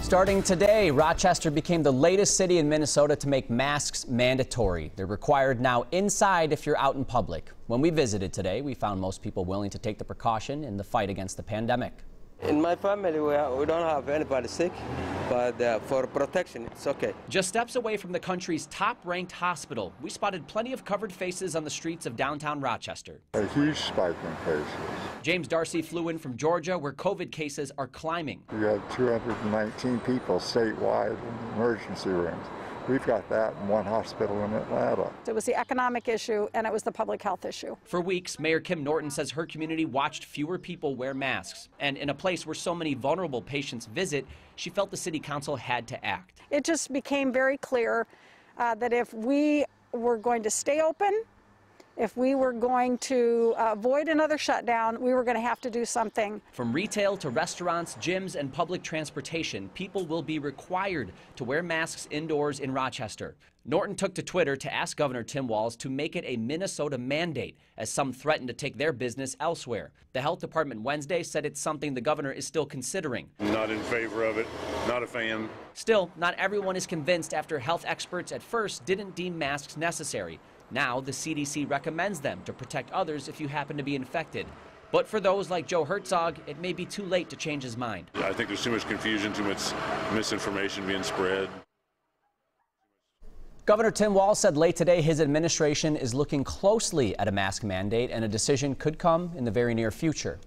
Starting today, Rochester became the latest city in Minnesota to make masks mandatory. They're required now inside if you're out in public. When we visited today, we found most people willing to take the precaution in the fight against the pandemic. In my family, we don't have anybody sick, but for protection, it's okay. Just steps away from the country's top-ranked hospital, we spotted plenty of covered faces on the streets of downtown Rochester. A huge spike in cases. James Darcy flew in from Georgia, where COVID cases are climbing. We had 219 people statewide in emergency rooms. We've got that in one hospital in Atlanta. It was the economic issue and it was the public health issue. For weeks, Mayor Kim Norton says her community watched fewer people wear masks. And in a place where so many vulnerable patients visit, she felt the city council had to act. It just became very clear that if we were going to stay open, if we were going to avoid another shutdown, we were going to have to do something. From retail to restaurants, gyms, and public transportation, people will be required to wear masks indoors in Rochester. Norton took to Twitter to ask Governor Tim Walz to make it a Minnesota mandate, as some threaten to take their business elsewhere. The health department Wednesday said it's something the governor is still considering. Not in favor of it, not a fan. Still, not everyone is convinced after health experts at first didn't deem masks necessary. Now, the CDC recommends them to protect others if you happen to be infected. But for those like Joe Herzog, it may be too late to change his mind. I think there's too much confusion, too much misinformation being spread. Governor Tim Walz said late today his administration is looking closely at a mask mandate, and a decision could come in the very near future.